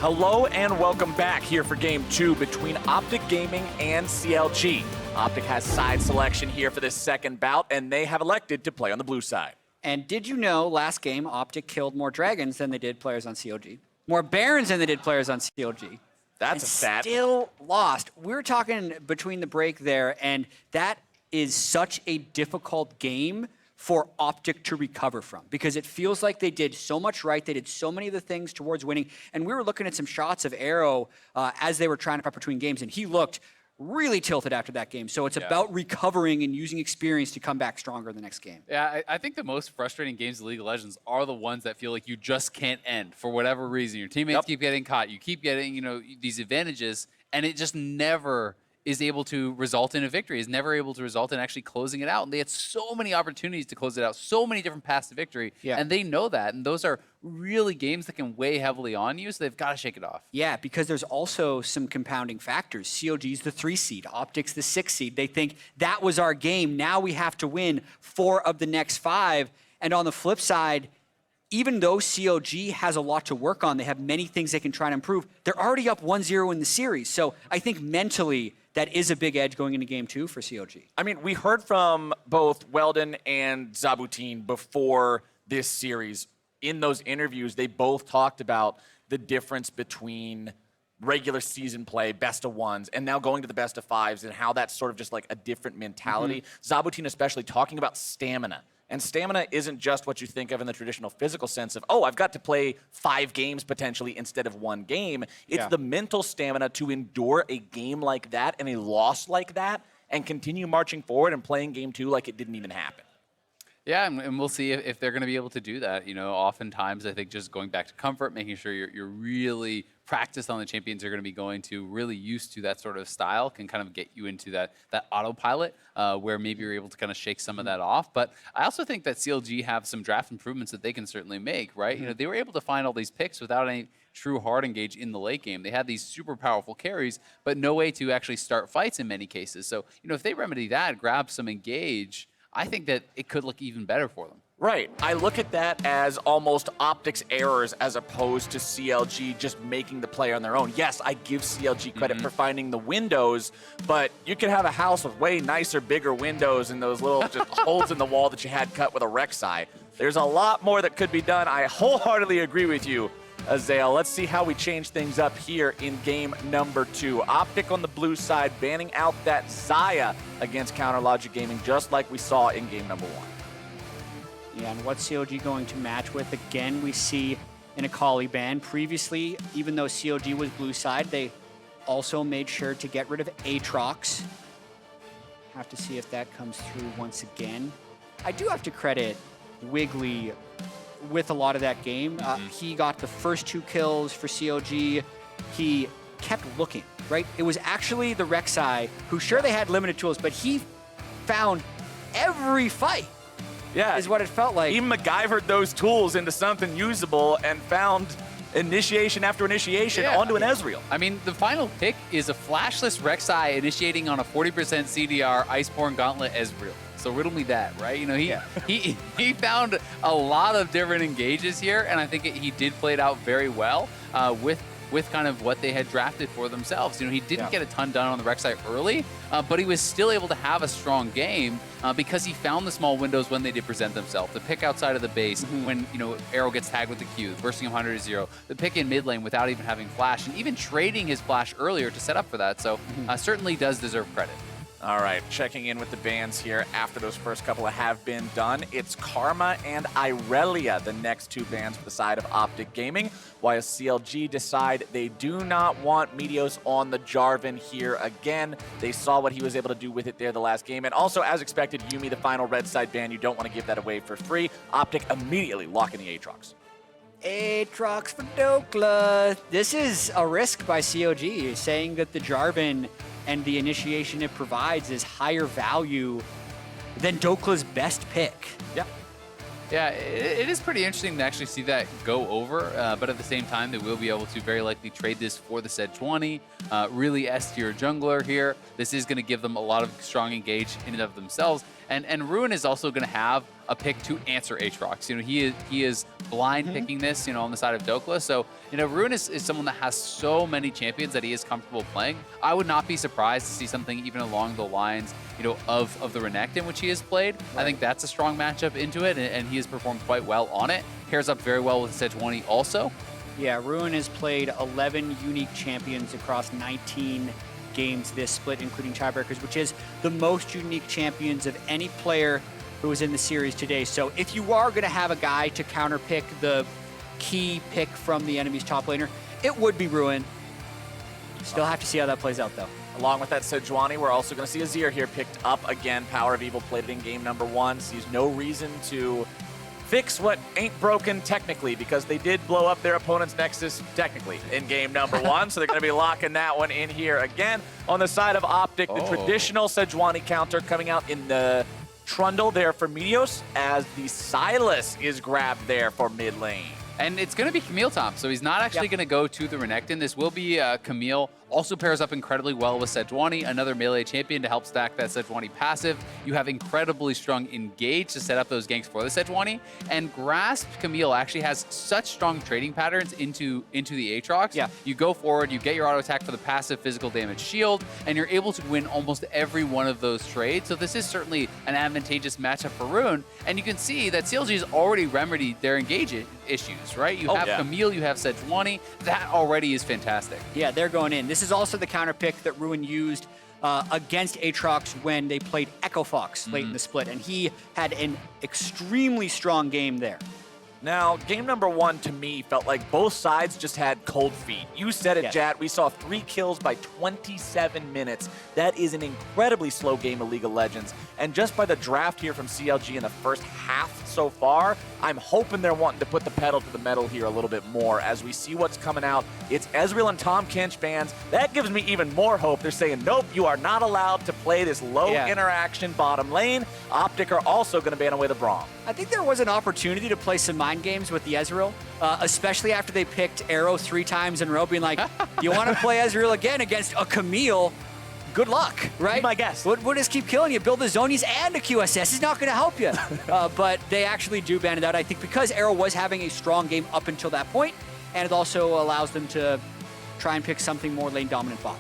Hello and welcome back here for Game 2 between OpTic Gaming and CLG. OpTic has side selection here for this second bout, and they have elected to play on the blue side. And did you know last game OpTic killed more dragons than they did players on CLG? More barons than they did players on CLG. That's a stat. Still lost. We were talking between the break there, and that is such a difficult game for OpTic to recover from, because it feels like they did so much right. They did so many of the things towards winning. And we were looking at some shots of Arrow as they were trying to prep between games, and he looked really tilted after that game. So it's about recovering and using experience to come back stronger the next game. Yeah, I think the most frustrating games of League of Legends are the ones that feel like you just can't end for whatever reason. Your teammates keep getting caught. You keep getting, these advantages, and it just never is able to result in a victory, is never able to result in actually closing it out. And they had so many opportunities to close it out, so many different paths to victory, and they know that. And those are really games that can weigh heavily on you, so they've got to shake it off. Yeah, because there's also some compounding factors. CLG's the 3 seed, OpTic's the 6 seed. They think that was our game. Now we have to win 4 of the next 5. And on the flip side, even though CLG has a lot to work on, they have many things they can try to improve, they're already up 1-0 in the series. So I think mentally, that is a big edge going into Game 2 for CLG. I mean, we heard from both Weldon and Zabutin before this series. In those interviews, they both talked about the difference between regular season play, best of ones, and now going to the best of 5s, and how that's sort of just like a different mentality. Zabutin especially talking about stamina. And stamina isn't just what you think of in the traditional physical sense of, oh, I've got to play 5 games potentially instead of 1 game. It's the mental stamina to endure a game like that and a loss like that and continue marching forward and playing Game 2 like it didn't even happen. Yeah, and we'll see if they're going to be able to do that. Oftentimes I think just going back to comfort, making sure you're really practiced on the champions you're going to be going to, really used to that sort of style, can kind of get you into that autopilot where maybe you're able to kind of shake some of that off. But I also think that CLG have some draft improvements that they can certainly make, right? They were able to find all these picks without any true hard engage in the late game. They had these super powerful carries, but no way to actually start fights in many cases. So, if they remedy that, grab some engage, I think that it could look even better for them. Right. I look at that as almost OpTic's errors as opposed to CLG just making the play on their own. Yes, I give CLG credit for finding the windows, but you could have a house with way nicer, bigger windows and those little just holes in the wall that you had cut with a Rek'Sai. There's a lot more that could be done. I wholeheartedly agree with you, Azale. Let's see how we change things up here in game number 2. OpTic on the blue side, banning out that Zyra against Counter Logic Gaming, just like we saw in game number 1. Yeah, and what's CLG going to match with? Again, we see an Akali ban. Previously, even though CLG was blue side, they also made sure to get rid of Aatrox. Have to see if that comes through once again. I do have to credit Wiggily with a lot of that game. He got the first 2 kills for CLG. He kept looking, right? It was actually the Rek'Sai, who sure they had limited tools, but he found every fight. Yeah, is what it felt like. He MacGyvered those tools into something usable and found initiation after initiation onto an Ezreal. I mean, the final pick is a flashless Rek'Sai initiating on a 40% CDR Iceborne Gauntlet Ezreal. So riddle me that, right? He found a lot of different engages here, and I think he did play it out very well with kind of what they had drafted for themselves. He didn't get a ton done on the Rek'Sai early, but he was still able to have a strong game because he found the small windows when they did present themselves. The pick outside of the base when, Arrow gets tagged with the Q, bursting him 100-0. The pick in mid lane without even having flash, and even trading his flash earlier to set up for that. So certainly does deserve credit. All right, checking in with the bans here after those first couple have been done. It's Karma and Irelia, the next 2 bans for the side of OpTic Gaming, while CLG decide they do not want Meteos on the Jarvan here again. They saw what he was able to do with it there the last game. And also, as expected, Yuumi, the final red side ban, you don't want to give that away for free. OpTic immediately locking the Aatrox. Aatrox for Dhokla. This is a risk by CLG, saying that the Jarvan and the initiation it provides is higher value than Dhokla's best pick. Yeah, it is pretty interesting to actually see that go over, but at the same time, they will be able to very likely trade this for the Sejuani. Really S-tier jungler here. This is going to give them a lot of strong engage in and of themselves. And Ruin is also going to have a pick to answer Aatrox. You know, he is blind picking this, you know, on the side of Dhokla. So, you know, Ruin is someone that has so many champions that he is comfortable playing. I would not be surprised to see something even along the lines, you know, of the Renekton, which he has played. Right. I think that's a strong matchup into it, and he has performed quite well on it. Pairs up very well with Sejuani also. Yeah, Ruin has played 11 unique champions across 19 games this split, including tiebreakers, which is the most unique champions of any player who was in the series today. So if you are going to have a guy to counterpick the key pick from the enemy's top laner, it would be Ruin. Still have to see how that plays out, though. Along with that Sejuani, we're also going to see Azir here picked up again. PowerOfEvil played it in game number 1. Sees no reason to fix what ain't broken technically, because they did blow up their opponent's Nexus technically in game number 1. So they're going to be locking that one in here again. On the side of OpTic, the traditional Sejuani counter coming out in the Trundle there for Meteos, as the Sylas is grabbed there for mid lane. And it's going to be Camille time, so he's not actually going to go to the Renekton. This will be Camille. Also pairs up incredibly well with Sejuani, another melee champion to help stack that Sejuani passive. You have incredibly strong engage to set up those ganks for the Sejuani. And Grasp Camille actually has such strong trading patterns into the Aatrox. Yeah. You go forward, you get your auto attack for the passive physical damage shield, and you're able to win almost every one of those trades. So this is certainly an advantageous matchup for Rune. And you can see that CLG has already remedied their engage issues, right? You have Camille, you have Sejuani. That already is fantastic. Yeah, they're going in. This is also the counter pick that Ruin used against Aatrox when they played Echo Fox late in the split, and he had an extremely strong game there. Now, game number 1 to me felt like both sides just had cold feet. You said it, Jat. We saw 3 kills by 27 minutes. That is an incredibly slow game of League of Legends. And just by the draft here from CLG in the first half so far, I'm hoping they're wanting to put the pedal to the metal here a little bit more as we see what's coming out. It's Ezreal and Tahm Kench bans. That gives me even more hope. They're saying, nope, you are not allowed to play this low interaction bottom lane. OpTic are also going to ban away the Braum. I think there was an opportunity to play some mind games with the Ezreal, especially after they picked Arrow 3 times in a row, being like, you want to play Ezreal again against a Camille? Good luck, right? Be my guess. We'll just keep killing you. Build the Zonies and a QSS. It's not going to help you. But they actually do ban it out, I think, because Arrow was having a strong game up until that point, and it also allows them to try and pick something more lane-dominant bot.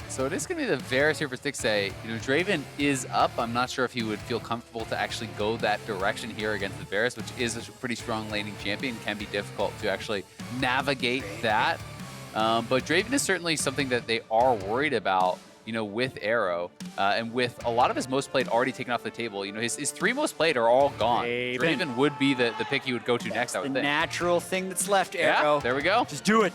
So it is going to be the Varus here for Stixxay. You know, Draven is up. I'm not sure if he would feel comfortable to actually go that direction here against the Varus, which is a pretty strong laning champion. Can be difficult to actually navigate that. But Draven is certainly something that they are worried about, you know, with Arrow, and with a lot of his most played already taken off the table. You know, his 3 most played are all gone. Draven would be the pick he would go to next, I would think. The natural thing that's left, Arrow. Yeah, there we go. Just do it.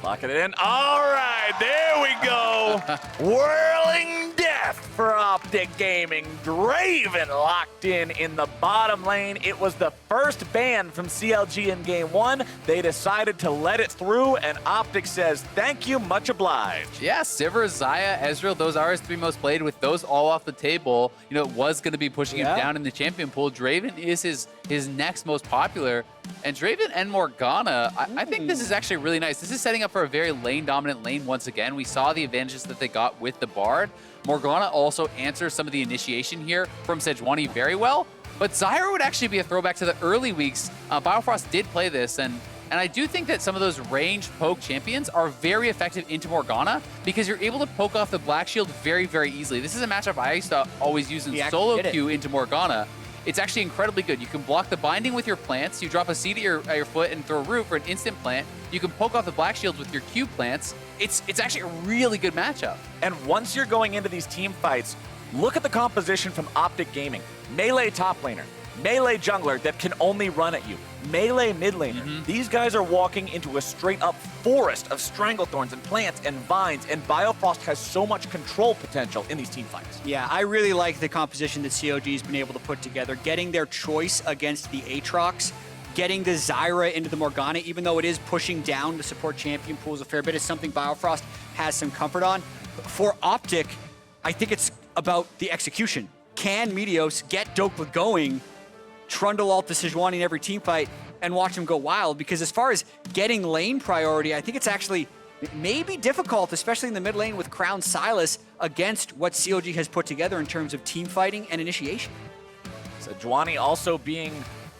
Locking it in. All right, there we go. Whirling death for OpTic Gaming. Draven locked in the bottom lane. It was the first ban from CLG in game 1. They decided to let it through, and OpTic says, thank you, much obliged. Yeah, Sivir, Xayah, Ezreal, those are his 3 most played. With those all off the table, you know, it was going to be pushing him down in the champion pool. Draven is his next most popular. And Draven and Morgana, I think this is actually really nice. This is setting up for a very lane-dominant lane once again. We saw the advantages that they got with the Bard. Morgana also answers some of the initiation here from Sejuani very well. But Zyra would actually be a throwback to the early weeks. Biofrost did play this, and I do think that some of those ranged poke champions are very effective into Morgana because you're able to poke off the Black Shield very, very easily. This is a matchup I used to always use in solo queue into Morgana. It's actually incredibly good. You can block the binding with your plants. You drop a seed at your foot and throw a root for an instant plant. You can poke off the Black Shields with your Q plants. It's actually a really good matchup. And once you're going into these team fights, look at the composition from OpTic Gaming. Melee top laner, melee jungler that can only run at you, melee mid laner. These guys are walking into a straight up forest of Stranglethorns and plants and vines, and Biofrost has so much control potential in these team fights. Yeah, I really like the composition that CLG's been able to put together, getting their choice against the Aatrox, getting the Zyra into the Morgana, even though it is pushing down the support champion pools a fair bit, is something Biofrost has some comfort on. For OpTic, I think it's about the execution. Can Meteos get Dhokla going, Trundle ult the Sejuani in every team fight, and watch him go wild? Because as far as getting lane priority, I think it's actually may be difficult, especially in the mid lane with Crown Sylas, against what CLG has put together in terms of team fighting and initiation. Sejuani also being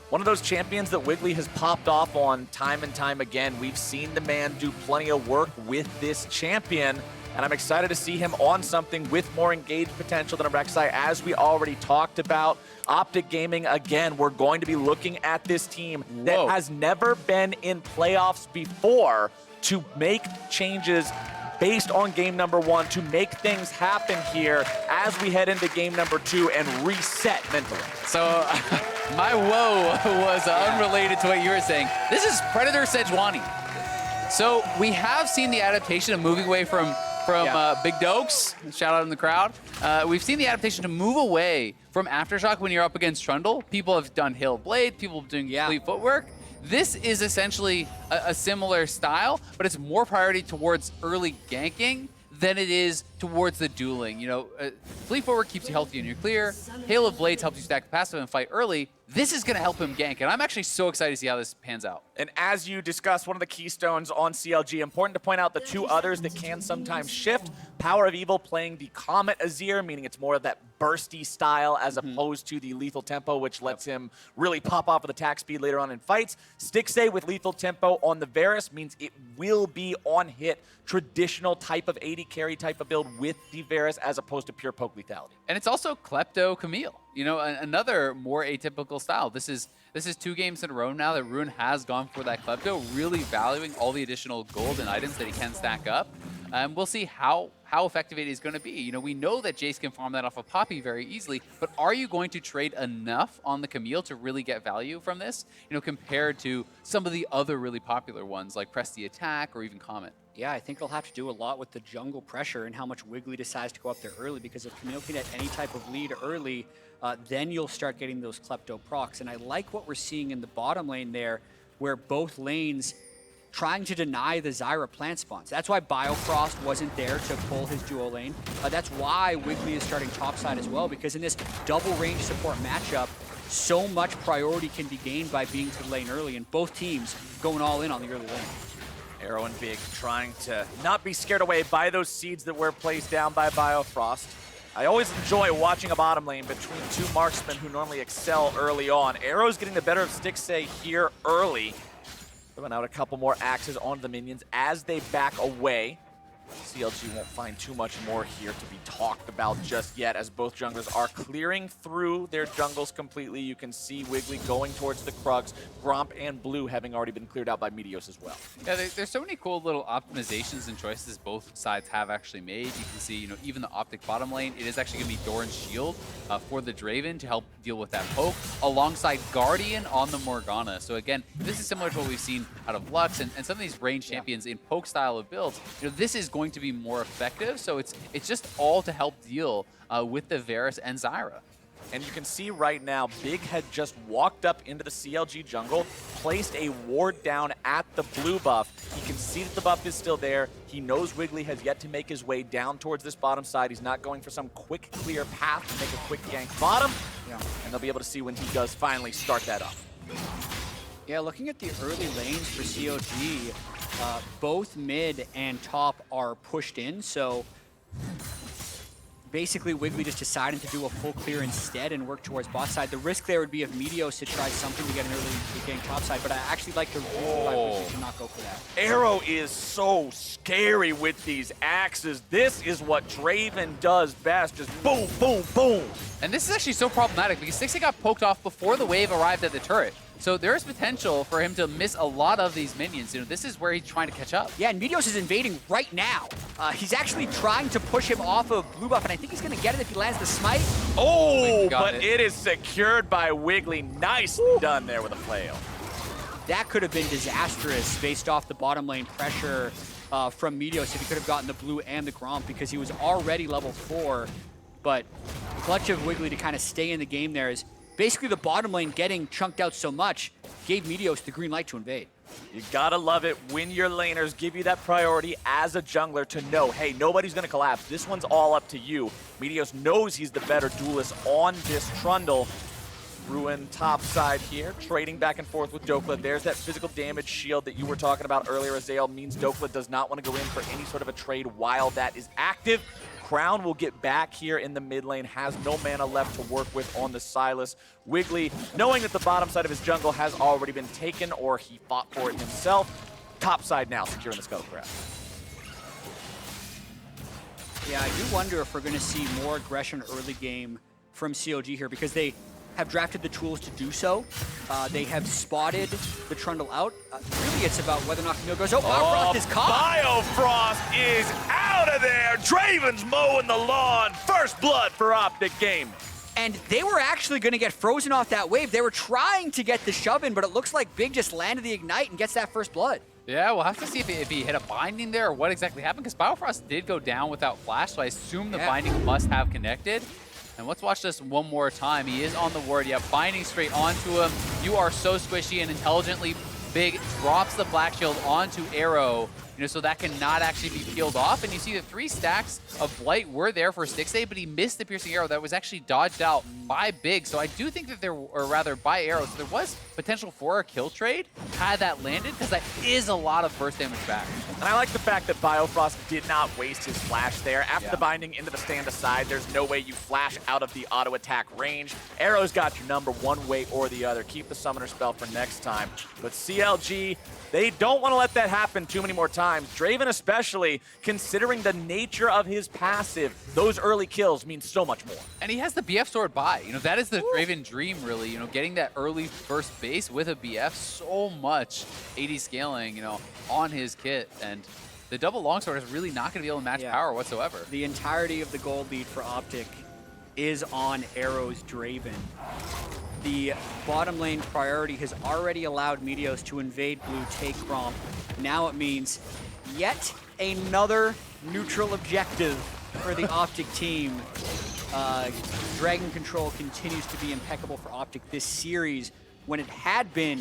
one of those champions that Wiggily has popped off on time and time again. We've seen the man do plenty of work with this champion, and I'm excited to see him on something with more engaged potential than a Rek'Sai, as we already talked about. OpTic Gaming, again, we're going to be looking at this team that has never been in playoffs before to make changes based on game number 1, to make things happen here as we head into game number 2 and reset mentally. So my woe was unrelated to what you were saying. This is Predator Sejuani. So we have seen the adaptation of moving away from Big Dokes, shout out in the crowd. We've seen the adaptation to move away from Aftershock when you're up against Trundle. People have done Hill Blade, people have doing complete footwork. This is essentially a similar style, but it's more priority towards early ganking than it is towards the dueling. You know, Fleet Forward keeps you healthy and you're clear. Hail of Blades helps you stack passive and fight early. This is going to help him gank, and I'm actually so excited to see how this pans out. And as you discussed, one of the keystones on CLG, important to point out the 2 others that can sometimes shift. PowerOfEvil playing the Comet Azir, meaning it's more of that bursty style as opposed to the lethal tempo, which lets him really pop off with attack speed later on in fights. Stixxay with lethal tempo on the Varus means it will be on hit, traditional type of 80 carry type of build with the Varus as opposed to pure poke lethality. And it's also Klepto Camille, you know, another more atypical style. This is 2 games in a row now that Ruin has gone for that Klepto, really valuing all the additional gold and items that he can stack up. We'll see how effective it is going to be. You know, we know that Jace can farm that off of Poppy very easily, but are you going to trade enough on the Camille to really get value from this? You know, compared to some of the other really popular ones like Press the Attack or even Comet. Yeah, I think he'll have to do a lot with the jungle pressure and how much Wiggily decides to go up there early, because if Camille can get any type of lead early, then you'll start getting those Klepto procs. And I like what we're seeing in the bottom lane there, where both lanes trying to deny the Zyra plant spawns. That's why Biofrost wasn't there to pull his duo lane. That's why Wiggily is starting topside as well, because in this double range support matchup, so much priority can be gained by being to the lane early, and both teams going all in on the early lane. Arrow and Big trying to not be scared away by those seeds that were placed down by Biofrost. I always enjoy watching a bottom lane between 2 marksmen who normally excel early on. Arrow's getting the better of Stixxay here early. Throwing out a couple more axes onto the minions as they back away. CLG won't find too much more here to be talked about just yet, as both junglers are clearing through their jungles completely. You can see Wiggily going towards the Krugs, Gromp and Blue having already been cleared out by Meteos as well. Yeah, there's so many cool little optimizations and choices both sides have actually made. You can see, you know, even the OpTic bottom lane, it is actually going to be Doran's shield for the Draven to help deal with that poke, alongside Guardian on the Morgana. So again, this is similar to what we've seen out of Lux and some of these range champions in poke style of builds. You know, this is going to be more effective, so it's just all to help deal with the Varus and Zyra. And you can see right now, Big had just walked up into the CLG jungle, placed a ward down at the blue buff. He can see that the buff is still there. He knows Wiggily has yet to make his way down towards this bottom side. He's not going for some quick, clear path to make a quick gank bottom. And they'll be able to see when he does finally start that up. Yeah, looking at the early lanes for CLG, both mid and top are pushed in, so basically Wiggily just decided to do a full clear instead and work towards bot side. The risk there would be of Meteos to try something to get an early gang top side, but I actually like the rule by Wiggily to not go for that. Arrow is so scary with these axes. This is what Draven does best, just boom, boom, boom. And this is actually so problematic because Stixxay got poked off before the wave arrived at the turret. So there is potential for him to miss a lot of these minions. You know, this is where he's trying to catch up. Yeah, and Meteos is invading right now. He's actually trying to push him off of blue buff, and I think he's going to get it if he lands the smite. Oh, but it is secured by Wiggily. Nicely done there with a flail. That could have been disastrous based off the bottom lane pressure from Meteos if he could have gotten the blue and the Gromp, because he was already level 4. But clutch of Wiggily to kind of stay in the game there is basically the bottom lane getting chunked out so much gave Meteos the green light to invade. You gotta love it when your laners give you that priority as a jungler to know, hey, nobody's gonna collapse. This one's all up to you. Meteos knows he's the better duelist on this Trundle. Ruin top side here, trading back and forth with Dhokla. There's that physical damage shield that you were talking about earlier, Azael. Means Dhokla does not want to go in for any sort of a trade while that is active. Crown will get back here in the mid lane, has no mana left to work with on the Sylas. Wiggily, knowing that the bottom side of his jungle has already been taken, or he fought for it himself, top side now securing the Scuttlecraft. Yeah, I do wonder if we're going to see more aggression early game from CLG here, because they have drafted the tools to do so. They have spotted the Trundle out. Really, it's about whether or not Camille goes, oh, Biofrost is caught. Biofrost is out of there. Draven's mowing the lawn. First blood for OpTic game. And they were actually going to get frozen off that wave. They were trying to get the shove in, but it looks like Big just landed the ignite and gets that first blood. Yeah, we'll have to see if he hit a binding there or what exactly happened, because Biofrost did go down without flash, so I assume the binding must have connected. And let's watch this one more time. He is on the ward. Yeah, binding straight onto him. You are so squishy, and intelligently Big drops the black shield onto Arrow, so that cannot actually be peeled off. And you see the 3 stacks of Blight were there for Stixxay, but he missed the piercing arrow that was actually dodged out by Big. So I do think that or rather by Arrow, so there was potential for a kill trade had that landed, because that is a lot of burst damage back. And I like the fact that Biofrost did not waste his flash there. After the binding into the stand aside, there's no way you flash out of the auto attack range. Arrow's got your number one way or the other. Keep the summoner spell for next time. But CLG, they don't want to let that happen too many more times. Draven especially, considering the nature of his passive, those early kills mean so much more. And he has the BF sword by. That is the Draven dream, really. Getting that early first base with a BF, so much AD scaling, on his kit. And the double longsword is really not going to be able to match power whatsoever. The entirety of the gold lead for OpTic is on Arrow's Draven. The bottom lane priority has already allowed Meteos to invade blue, take Gromp. Now it means yet another neutral objective for the OpTic team. Dragon control continues to be impeccable for OpTic this series, when it had been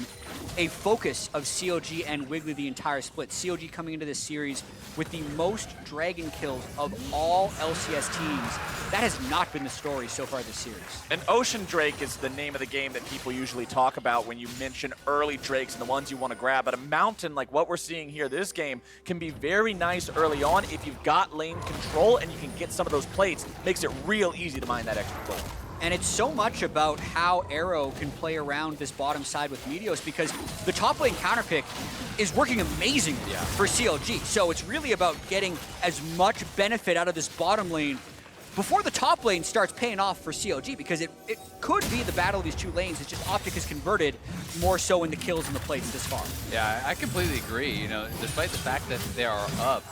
a focus of CLG and Wiggily the entire split. CLG coming into this series with the most Dragon kills of all LCS teams. That has not been the story so far this series. And Ocean Drake is the name of the game that people usually talk about when you mention early Drakes and the ones you want to grab. But a mountain like what we're seeing here this game can be very nice early on if you've got lane control and you can get some of those plates. Makes it real easy to mine that extra gold. And it's so much about how Arrow can play around this bottom side with Meteos, because the top lane counterpick is working amazingly for CLG. So it's really about getting as much benefit out of this bottom lane before the top lane starts paying off for CLG, because it could be the battle of these two lanes. It's just OpTic is converted more so in the kills and the plates this far. Yeah, I completely agree. Despite the fact that they are up,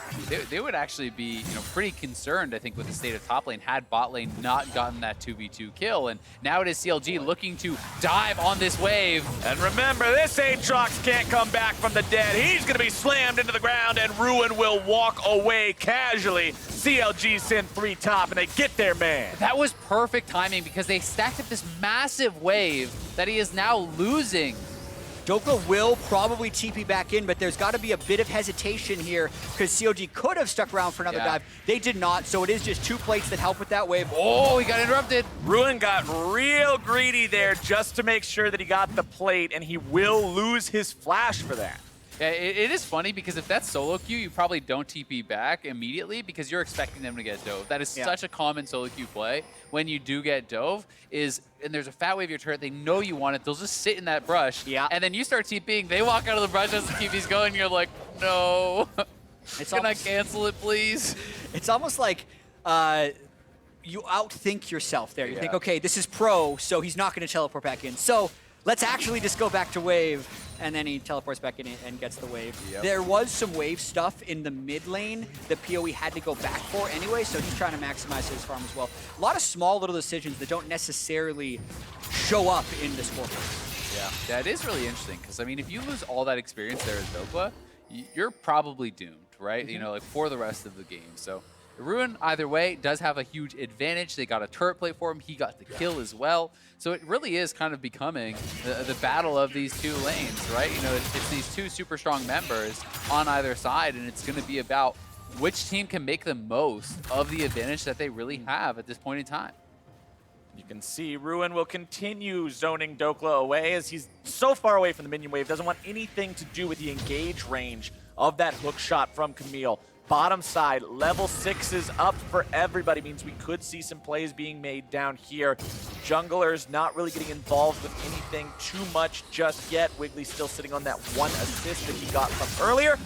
they would actually be, pretty concerned, I think, with the state of top lane had bot lane not gotten that 2v2 kill. And now it is CLG looking to dive on this wave. And remember, this Aatrox can't come back from the dead. He's going to be slammed into the ground, and Ruin will walk away casually. CLG send 3 top, and they get their man. That was perfect timing, because they stacked up this massive wave that he is now losing. Dhokla will probably TP back in, but there's got to be a bit of hesitation here, because CLG could have stuck around for another dive. They did not, so it is just 2 plates that help with that wave. Oh, he got interrupted. Ruin got real greedy there just to make sure that he got the plate, and he will lose his flash for that. Yeah, it is funny, because if that's solo queue, you probably don't TP back immediately because you're expecting them to get dove. That is such a common solo queue play. When you do get dove, and there's a fat wave of your turret, they know you want it, they'll just sit in that brush. And then you start TPing, they walk out of the brush as the TP's going, and you're like, no. Can I cancel it, please? It's almost like you outthink yourself there. You think, okay, this is pro, so he's not going to teleport back in. So let's actually just go back to wave. And then he teleports back in and gets the wave. There was some wave stuff in the mid lane that PoE had to go back for anyway, so he's trying to maximize his farm as well. A lot of small little decisions that don't necessarily show up in the scoreboard. Yeah, it is really interesting, because, if you lose all that experience there as Dhokla, you're probably doomed, right? For the rest of the game. So Ruin, either way, does have a huge advantage. They got a turret plate for him. He got the kill as well. So it really is kind of becoming the battle of these 2 lanes, right? It's these 2 super strong members on either side, and it's going to be about which team can make the most of the advantage that they really have at this point in time. You can see Ruin will continue zoning Dhokla away as he's so far away from the minion wave, doesn't want anything to do with the engage range of that hook shot from Camille. Bottom side, level 6 is up for everybody, means we could see some plays being made down here. Junglers not really getting involved with anything too much just yet. Wiggly still sitting on that 1 assist that he got from earlier,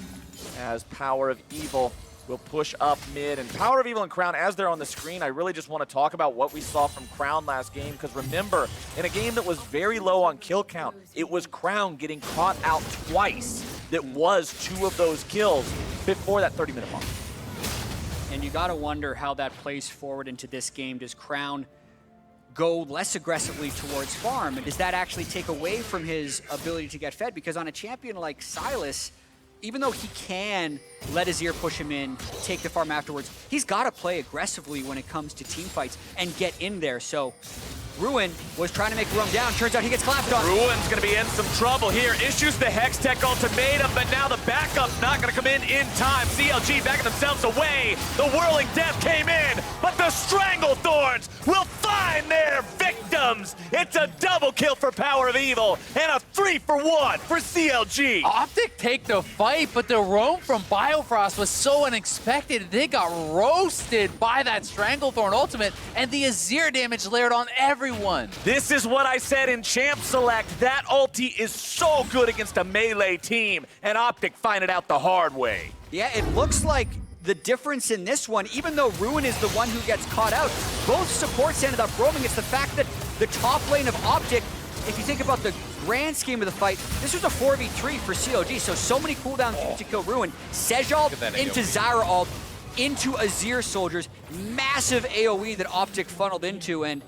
as PowerOfEvil will push up mid. And PowerOfEvil and Crown, as they're on the screen, I really just want to talk about what we saw from Crown last game, because remember, in a game that was very low on kill count, it was Crown getting caught out twice that was 2 of those kills before that 30-minute mark. And you got to wonder how that plays forward into this game. Does Crown go less aggressively towards farm? And does that actually take away from his ability to get fed? Because on a champion like Sylas, even though he can let Azir push him in, take the farm afterwards, he's got to play aggressively when it comes to team fights and get in there. So Ruin was trying to make room down. Turns out he gets clapped on. Ruin's going to be in some trouble here. Issues the Hextech ultimatum, but now the backup's not going to come in time. CLG backing themselves away. The Whirling Death came in, but the Stranglethorns will find their victims. It's a double kill for PowerOfEvil and a 3-for-1 for CLG. OpTic take the fight, but the roam from Biofrost was so unexpected. They got roasted by that Stranglethorn ultimate, and the Azir damage layered on everyone. This is what I said in Champ Select. That ulti is so good against a melee team, and OpTic find it out the hard way. Yeah, it looks like the difference in this one, even though Ruin is the one who gets caught out, both supports ended up roaming. It's the fact that the top lane of OpTic, if you think about the grand scheme of the fight, this was a 4v3 for CLG, so many cooldowns to kill Ruin. Sejal into Zyra ult, into Azir soldiers, massive AoE that OpTic funneled into, and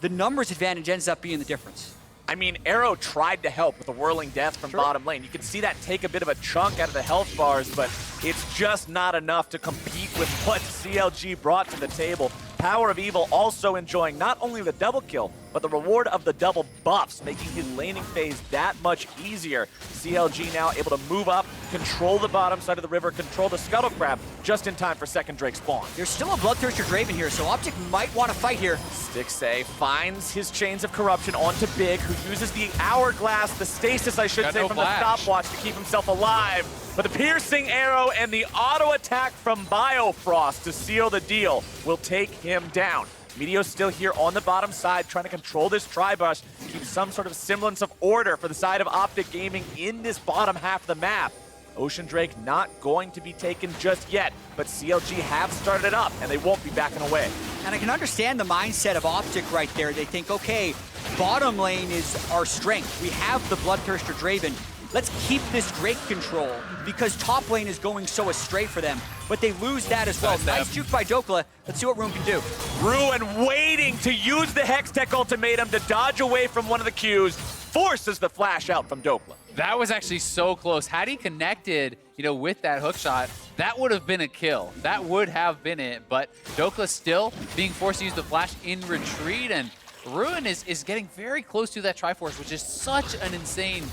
the numbers advantage ends up being the difference. I mean, Arrow tried to help with the Whirling Death from bottom lane. You can see that take a bit of a chunk out of the health bars, but it's just not enough to compete with what CLG brought to the table. PowerOfEvil also enjoying not only the double kill, but the reward of the double buffs, making his laning phase that much easier. CLG now able to move up, control the bottom side of the river, control the Scuttle Crab, just in time for second Drake spawn. There's still a Bloodthirster Draven here, so OpTic might want to fight here. Stixxay finds his Chains of Corruption onto Big, who uses the Hourglass, the stasis, I should say, from the stopwatch to keep himself alive. But the piercing arrow and the auto attack from Biofrost to seal the deal will take him down. Meteos still here on the bottom side, trying to control this Tri-Brush, keep some sort of semblance of order for the side of OpTic Gaming in this bottom half of the map. Ocean Drake not going to be taken just yet, but CLG have started it up, and they won't be backing away. And I can understand the mindset of OpTic right there. They think, okay, bottom lane is our strength. We have the Bloodthirster Draven. Let's keep this Drake control because top lane is going so astray for them. But they lose that as well. Nice juke by Dhokla. Let's see what Ruin can do. Ruin waiting to use the Hextech ultimatum to dodge away from one of the Qs, forces the flash out from Dhokla. That was actually so close. Had he connected, with that hook shot, that would have been a kill. That would have been it. But Dhokla still being forced to use the flash in retreat, and Ruin is getting very close to that Triforce, which is such an insane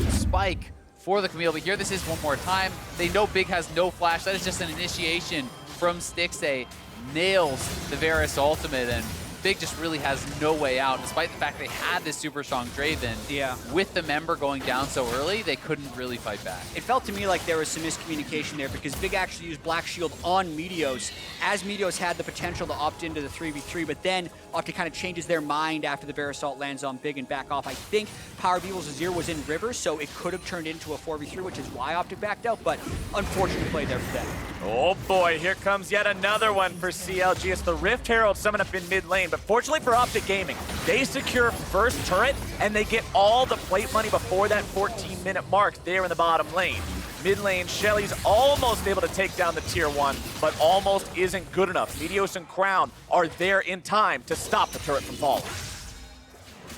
spike for the Camille. But here this is one more time. They know Big has no flash. That is just an initiation from Stixxay. Nails the Varus ultimate, and Big just really has no way out, despite the fact they had this super strong Draven. Yeah. With the member going down so early, they couldn't really fight back. It felt to me like there was some miscommunication there because Big actually used Black Shield on Meteos, as Meteos had the potential to opt into the 3v3, but then OpTic kind of changes their mind after the Varus ult lands on Big and back off. I think PowerOfEvil's Azir was in River, so it could have turned into a 4v3, which is why OpTic backed out, but unfortunate play there for them. Oh boy, here comes yet another one for CLG. It's the Rift Herald summon up in mid lane, but fortunately for OpTic Gaming, they secure first turret and they get all the plate money before that 14-minute mark there in the bottom lane. Mid lane, Shelly's almost able to take down the tier 1, but almost isn't good enough. Meteos and Crown are there in time to stop the turret from falling.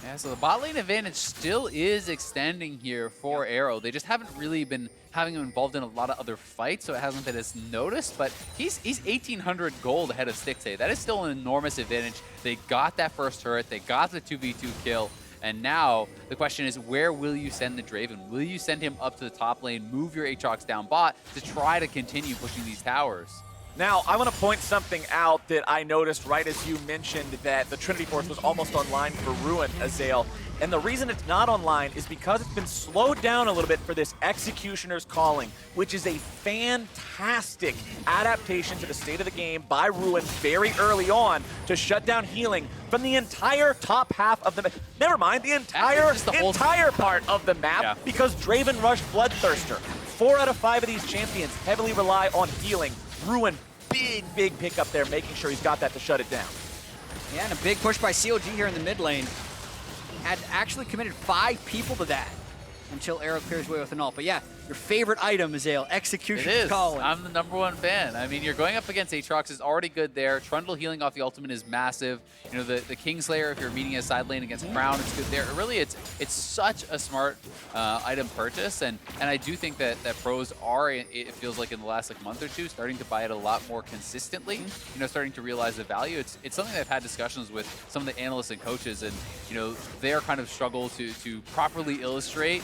Yeah, so the bot lane advantage still is extending here for Arrow. They just haven't really been having him involved in a lot of other fights, so it hasn't been as noticed, but he's 1,800 gold ahead of Stixxay. That is still an enormous advantage. They got that first turret, they got the 2v2 kill, and now the question is, where will you send the Draven? Will you send him up to the top lane, move your Aatrox down bot to try to continue pushing these towers? Now, I want to point something out that I noticed right as you mentioned that the Trinity Force was almost online for Ruin, Azael. And the reason it's not online is because it's been slowed down a little bit for this Executioner's Calling, which is a fantastic adaptation to the state of the game by Ruin very early on to shut down healing from the entire top half of the map. Never mind, the entire part of the map because Draven rushed Bloodthirster. 4 out of 5 of these champions heavily rely on healing. Ruin, big pickup there, making sure he's got that to shut it down. Yeah, and a big push by CLG here in the mid lane. Had actually committed 5 people to that until Arrow clears away with an ult. But yeah, your favorite item, Azael, Executioner's Calling. I'm the #1 fan. I mean, you're going up against Aatrox is already good there. Trundle healing off the ultimate is massive. You know, the Kingslayer, if you're meeting a side lane against Crown, it's good there. Really, it's such a smart item purchase, and I do think that pros are, it feels like in the last month or two, starting to buy it a lot more consistently. You know, starting to realize the value. It's something I've had discussions with some of the analysts and coaches, and you know, they're kind of struggle to properly illustrate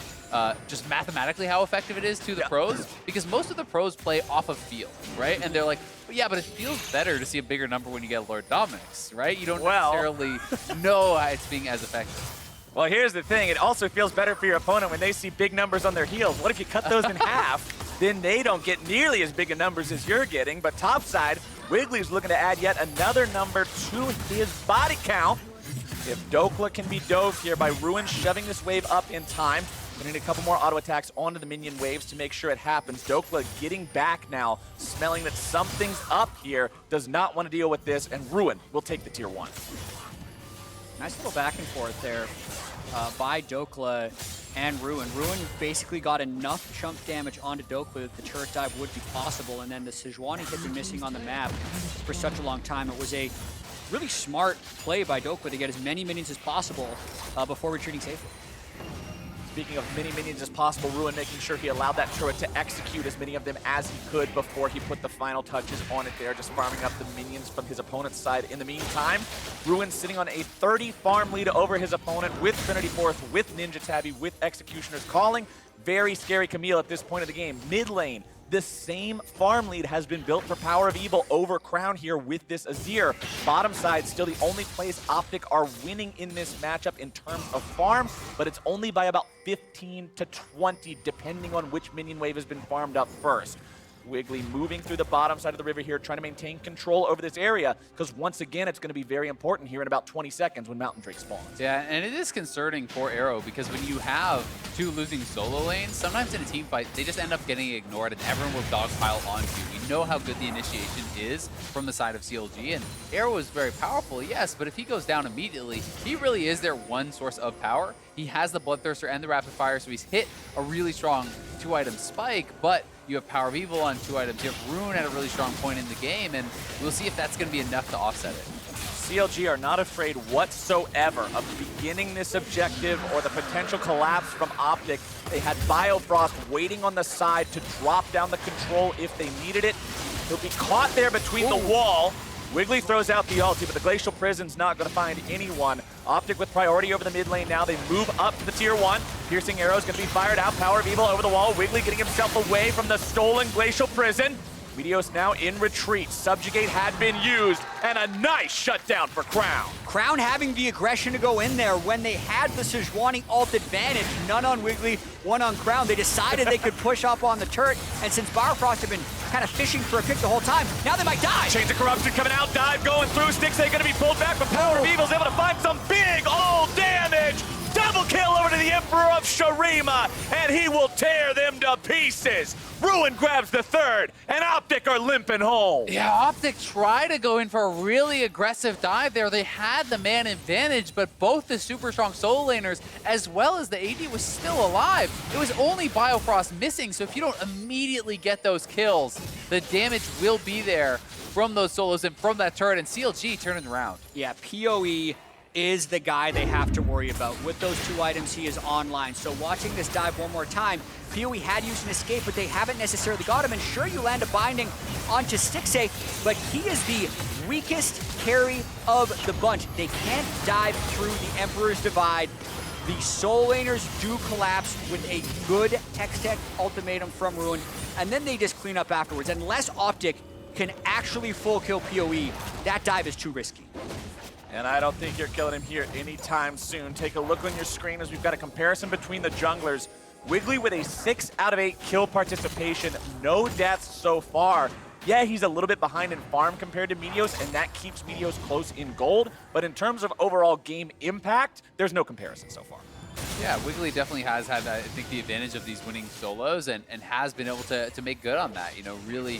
just mathematically how effective it is to the pros, because most of the pros play off of feel, right? And they're like, yeah, but it feels better to see a bigger number when you get Lord Dominic's, right? You don't necessarily know how it's being as effective. Well, here's the thing. It also feels better for your opponent when they see big numbers on their heals. What if you cut those in half? Then they don't get nearly as big a numbers as you're getting. But topside, Wiggly's looking to add yet another number to his body count. If Dhokla can be dove here by Ruin shoving this wave up in time, we need a couple more auto attacks onto the minion waves to make sure it happens. Dhokla getting back now, smelling that something's up here, does not want to deal with this, and Ruin will take the tier 1. Nice little back and forth there by Dhokla and Ruin. Ruin basically got enough chunk damage onto Dhokla that the turret dive would be possible, and then the Sejuani had been missing on the map for such a long time. It was a really smart play by Dhokla to get as many minions as possible before retreating safely. Speaking of many minions as possible, Ruin making sure he allowed that turret to execute as many of them as he could before he put the final touches on it there, just farming up the minions from his opponent's side. In the meantime, Ruin sitting on a 30 farm lead over his opponent with Trinity Force, with Ninja Tabby, with Executioner's Calling. Very scary Camille at this point of the game. Mid lane, the same farm lead has been built for PowerOfEvil over Crown here with this Azir. Bottom side, still the only place OpTic are winning in this matchup in terms of farm, but it's only by about 15 to 20, depending on which minion wave has been farmed up first. Wiggily moving through the bottom side of the river here, trying to maintain control over this area, because once again, it's going to be very important here in about 20 seconds when Mountain Drake spawns. Yeah, and it is concerning for Arrow, because when you have 2 losing solo lanes, sometimes in a team fight, they just end up getting ignored and everyone will dogpile onto you. We know how good the initiation is from the side of CLG, and Arrow is very powerful, yes, but if he goes down immediately, he really is their one source of power. He has the Bloodthirster and the Rapid Fire, so he's hit a really strong 2-item spike, but you have PowerOfEvil on 2 items. You have Ruin at a really strong point in the game, and we'll see if that's going to be enough to offset it. CLG are not afraid whatsoever of beginning this objective or the potential collapse from OpTic. They had Biofrost waiting on the side to drop down the control if they needed it. He'll be caught there between the wall. Wiggily throws out the ulti, but the Glacial Prison's not going to find anyone. OpTic with priority over the mid lane now. They move up to the tier 1. Piercing arrow is going to be fired out. PowerOfEvil over the wall. Wiggily getting himself away from the stolen Glacial Prison. Meteos now in retreat. Subjugate had been used, and a nice shutdown for Crown. Crown having the aggression to go in there when they had the Sejuani ult advantage. None on Wiggily, one on Crown. They decided they could push up on the turret, and since Biofrost had been kind of fishing for a pick the whole time, now they might die. Chains of Corruption coming out, dive going through. Stixxay going to be pulled back, but PowerOfEvil's able to find some big old damage. Double kill over to the Emperor of Shurima, and he will tear them to pieces. Ruin grabs the 3rd, and OpTic are limping home. Yeah, OpTic tried to go in for a really aggressive dive there. They had the man advantage, but both the super strong solo laners as well as the AD was still alive. It was only Biofrost missing, so if you don't immediately get those kills, the damage will be there from those solos and from that turret, and CLG turning around. Yeah, PoE is the guy they have to worry about. With those 2 items, he is online. So watching this dive one more time, PoE had used an escape, but they haven't necessarily got him. And sure, you land a binding onto Stixxay, but he is the weakest carry of the bunch. They can't dive through the Emperor's Divide. The soul laners do collapse with a good Tex-Tech ultimatum from Ruin, and then they just clean up afterwards. Unless OpTic can actually full kill PoE, that dive is too risky. And I don't think you're killing him here anytime soon. Take a look on your screen as we've got a comparison between the junglers. Wiggily with a 6 out of 8 kill participation, no deaths so far. Yeah, he's a little bit behind in farm compared to Meteos, and that keeps Meteos close in gold. But in terms of overall game impact, there's no comparison so far. Yeah, Wiggily definitely has had, I think, the advantage of these winning solos and has been able to make good on that, you know, really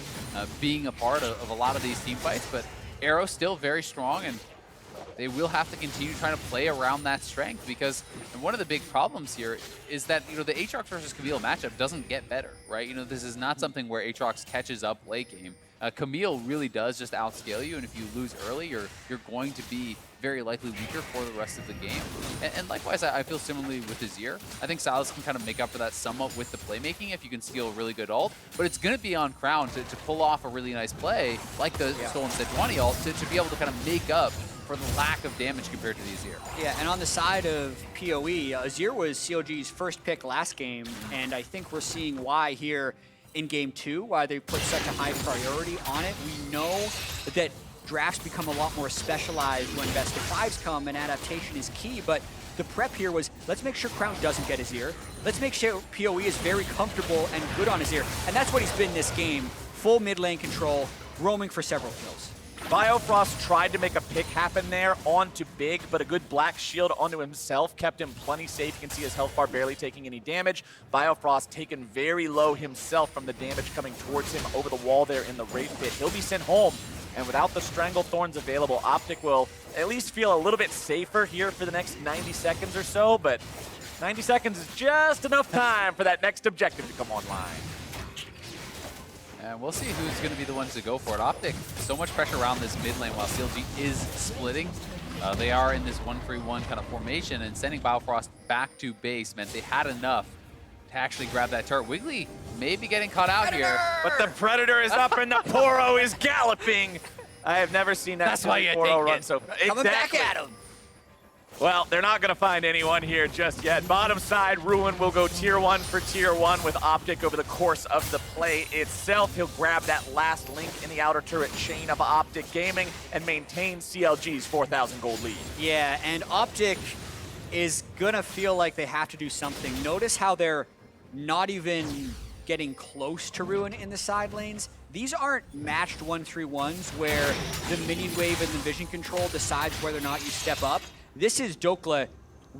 being a part of a lot of these team fights. But Arrow's still very strong, and they will have to continue trying to play around that strength because one of the big problems here is that, you know, the Aatrox versus Camille matchup doesn't get better, right? You know, this is not something where Aatrox catches up late game. Camille really does just outscale you, and if you lose early, you're going to be very likely weaker for the rest of the game. And likewise, I feel similarly with Azir. I think Sylas can kind of make up for that somewhat with the playmaking if you can steal a really good ult, but it's going to be on Crown to pull off a really nice play, like the stolen Sejuani ult, to be able to kind of make up for the lack of damage compared to the Azir. Yeah, and on the side of PoE, Azir was CLG's first pick last game, and I think we're seeing why here in Game 2, why they put such a high priority on it. We know that drafts become a lot more specialized when best of fives come, and adaptation is key, but the prep here was, let's make sure Crown doesn't get Azir. Let's make sure PoE is very comfortable and good on Azir, and that's what he's been this game. Full mid lane control, roaming for several kills. Biofrost tried to make a pick happen there onto Big, but a good black shield onto himself kept him plenty safe. You can see his health bar barely taking any damage. Biofrost taken very low himself from the damage coming towards him over the wall there in the Wraith Pit. He'll be sent home, and without the Strangle Thorns available, OpTic will at least feel a little bit safer here for the next 90 seconds or so, but 90 seconds is just enough time for that next objective to come online. And we'll see who's going to be the ones to go for it. OpTic, so much pressure around this mid lane while CLG is splitting. They are in this 1-3-1 kind of formation, and sending Biofrost back to base meant they had enough to actually grab that turret. Wiggily may be getting caught out here. But the Predator is up and the Poro is galloping. I have never seen that. That's why you Poro take run it. so Coming back at him. Well, they're not going to find anyone here just yet. Bottom side, Ruin will go tier 1 for tier 1 with OpTic over the course of the play itself. He'll grab that last link in the outer turret chain of OpTic Gaming and maintain CLG's 4,000 gold lead. Yeah, and OpTic is gonna feel like they have to do something. Notice how they're not even getting close to Ruin in the side lanes. These aren't matched 1-3-1s where the minion wave and the vision control decides whether or not you step up. This is Dhokla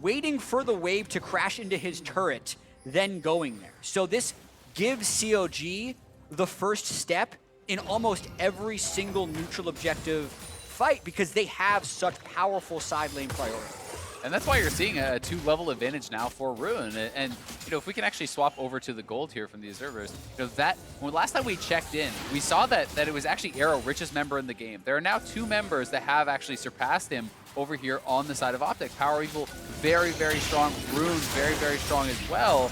waiting for the wave to crash into his turret, then going there. So this gives CLG the first step in almost every single neutral objective fight because they have such powerful side lane priority. And that's why you're seeing a 2-level advantage now for Ruin. And you know, if we can actually swap over to the gold here from the observers, you know, that when last time we checked in, we saw that it was actually Arrow, richest member in the game. There are now 2 members that have actually surpassed him over here on the side of OpTic. PowerOfEvil, very, very strong. Rune, very, very strong as well.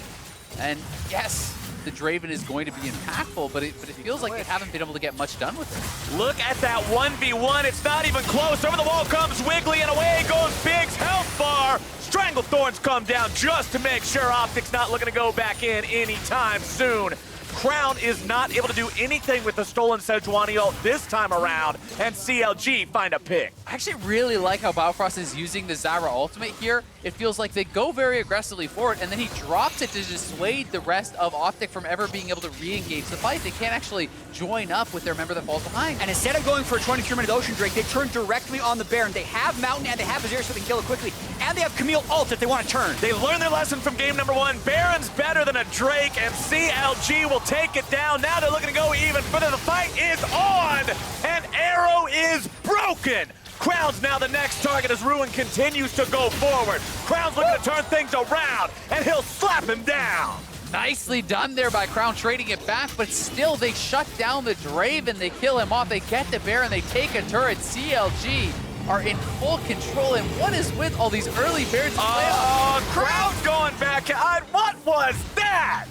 And yes, the Draven is going to be impactful, but it feels like they haven't been able to get much done with it. Look at that 1v1. It's not even close. Over the wall comes Wiggily, and away goes Big's health bar. Strangle Thorns come down just to make sure OpTic's not looking to go back in anytime soon. Crown is not able to do anything with the stolen Sejuani ult this time around, and CLG find a pick. I actually really like how Biofrost is using the Zyra ultimate here. It feels like they go very aggressively for it, and then he drops it to dissuade the rest of OpTic from ever being able to re-engage the fight. They can't actually join up with their member that falls behind. And instead of going for a 23-minute Ocean Drake, they turn directly on the Baron. They have Mountain and they have Azir so they can kill it quickly. And they have Camille ult if they want to turn. They learned their lesson from game number 1. Baron's better than a Drake, and CLG will take it down. Now they're looking to go even further. The fight is on, and Arrow is broken. Crown's now the next target as Ruin continues to go forward. Crown's looking to turn things around, and he'll slap him down. Nicely done there by Crown, trading it back, but still they shut down the Draven. They kill him off. They get the Baron. They take a turret. CLG are in full control, and what is with all these early Barons? Oh, Crown's going back. What was that?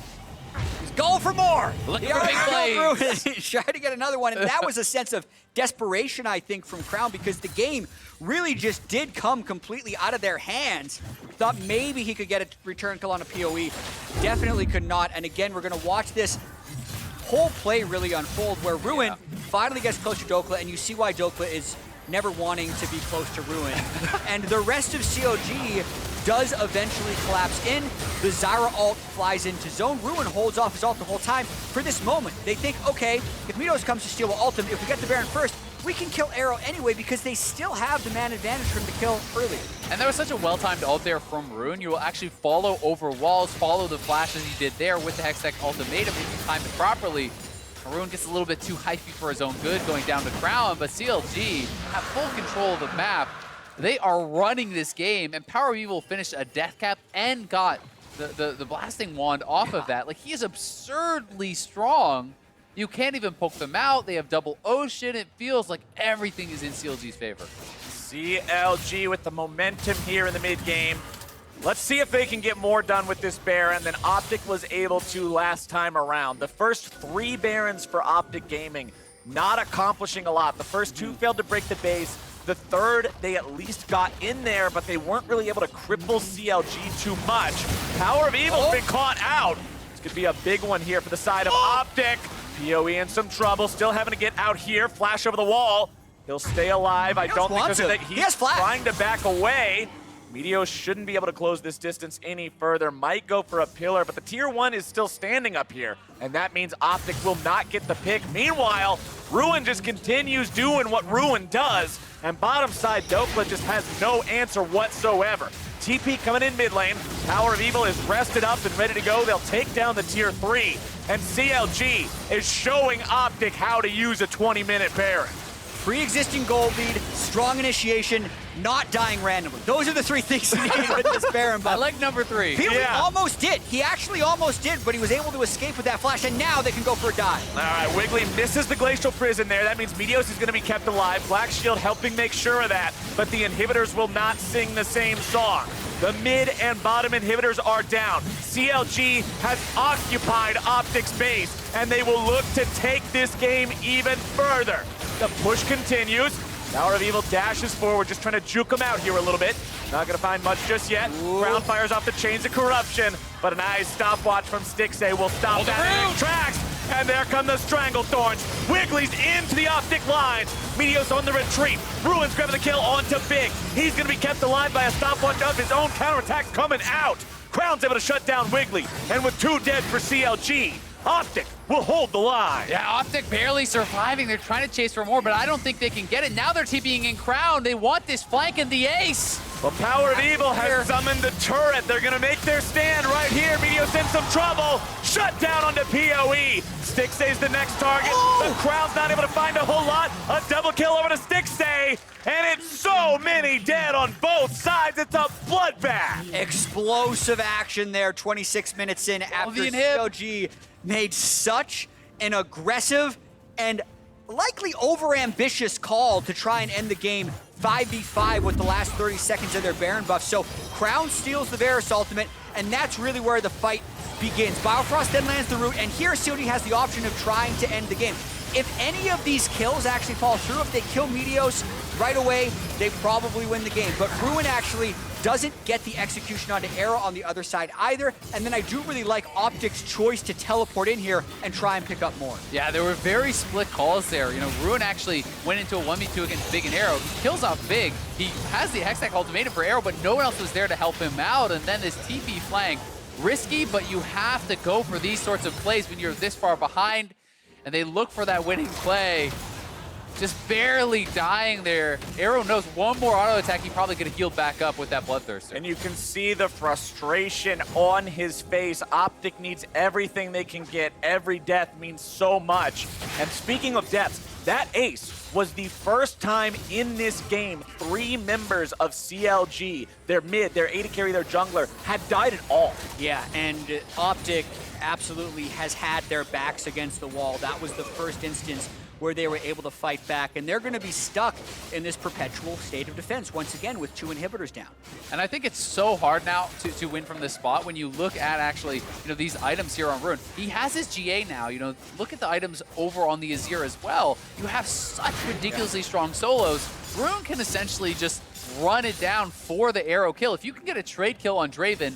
Go for more. Looking for big plays. Trying to get another one, and that was a sense of desperation, I think, from Crown because the game really just did come completely out of their hands. Thought maybe he could get a return kill on a PoE. Definitely could not, and again, we're going to watch this whole play really unfold where Ruin finally gets close to Dhokla, and you see why Dhokla is never wanting to be close to Ruin. And the rest of CLG does eventually collapse in. The Zyra ult flies into zone. Ruin holds off his ult the whole time for this moment. They think, okay, if Meteos comes to steal, we'll ult him. If we get the Baron first, we can kill Arrow anyway because they still have the man advantage from the kill earlier. And that was such a well-timed ult there from Rune. You will actually follow over walls, follow the flashes he did there with the Hextech ultimatum if you time it properly. Rune gets a little bit too hypey for his own good going down to Crown, but CLG have full control of the map. They are running this game, and PowerOfEvil finished a death cap and got the blasting wand off of that. Like, he is absurdly strong. You can't even poke them out. They have double ocean. It feels like everything is in CLG's favor. CLG with the momentum here in the mid game. Let's see if they can get more done with this Baron than OpTic was able to last time around. The first 3 Barons for OpTic Gaming, not accomplishing a lot. The first 2 failed to break the base. The third, they at least got in there, but they weren't really able to cripple CLG too much. PowerOfEvil's been caught out. This could be a big one here for the side of OpTic. PoE in some trouble, still having to get out here. Flash over the wall. He'll stay alive. I don't think that he's trying to back away. Meteos shouldn't be able to close this distance any further. Might go for a pillar, but the tier 1 is still standing up here, and that means OpTic will not get the pick. Meanwhile, Ruin just continues doing what Ruin does, and bottom side, Dhokla just has no answer whatsoever. TP coming in mid lane. PowerOfEvil is rested up and ready to go. They'll take down the tier 3, and CLG is showing OpTic how to use a 20-minute Baron. Pre-existing gold lead, strong initiation, not dying randomly. Those are the 3 things you need with this Baron buff. I like number 3. He almost did. He actually almost did, but he was able to escape with that flash, and now they can go for a dive. All right, Wiggily misses the Glacial Prison there. That means Meteos is going to be kept alive. Black Shield helping make sure of that, but the inhibitors will not sing the same song. The mid and bottom inhibitors are down. CLG has occupied OpTic's base, and they will look to take this game even further. The push continues. PowerOfEvil dashes forward, just trying to juke him out here a little bit. Not going to find much just yet. Crown fires off the Chains of Corruption, but a nice stopwatch from Stixxay will stop that in its tracks. And there come the Stranglethorns. Wiggly's into the OpTic lines. Meteos on the retreat. Ruin's grabbing the kill onto Big. He's going to be kept alive by a stopwatch of his own counterattacks coming out. Crown's able to shut down Wiggily. And with 2 dead for CLG, OpTic will hold the line. Yeah, OpTic barely surviving. They're trying to chase for more, but I don't think they can get it. Now they're TPing in Crown. They want this flank and the ace. Well, PowerOfEvil has summoned the turret. They're going to make their stand right here. Meteos in some trouble. Shut down onto PoE. Stixxay's the next target. The Crown's not able to find a whole lot. A double kill over to Stixxay. And it's so many dead on both sides. It's a bloodbath. Explosive action there, 26 minutes in after CLG made such an aggressive and likely overambitious call to try and end the game 5v5 with the last 30 seconds of their Baron buff. So Crown steals the Varus ultimate, and that's really where the fight begins. Biofrost then lands the root, and here CLG has the option of trying to end the game. If any of these kills actually fall through, if they kill Meteos right away, they probably win the game. But Ruin actually doesn't get the execution onto Arrow on the other side either. And then I do really like OpTic's choice to teleport in here and try and pick up more. Yeah, there were very split calls there. You know, Ruin actually went into a 1v2 against Big and Arrow. He kills off Big. He has the Hextech ultimatum for Arrow, but no one else was there to help him out. And then this TP flank, risky, but you have to go for these sorts of plays when you're this far behind. And they look for that winning play. Just barely dying there. Arrow knows one more auto attack, he probably could have healed back up with that Bloodthirster. And you can see the frustration on his face. OpTic needs everything they can get. Every death means so much. And speaking of deaths, that ace was the first time in this game 3 members of CLG, their mid, their AD carry, their jungler, had died at all. Yeah, and OpTic absolutely has had their backs against the wall. That was the first instance where they were able to fight back, and they're going to be stuck in this perpetual state of defense once again with 2 inhibitors down. And I think it's so hard now to win from this spot when you look at actually, you know, these items here on Ruin. He has his GA now, you know, look at the items over on the Azir as well. You have such ridiculously strong solos. Ruin can essentially just run it down for the Arrow kill. If you can get a trade kill on Draven,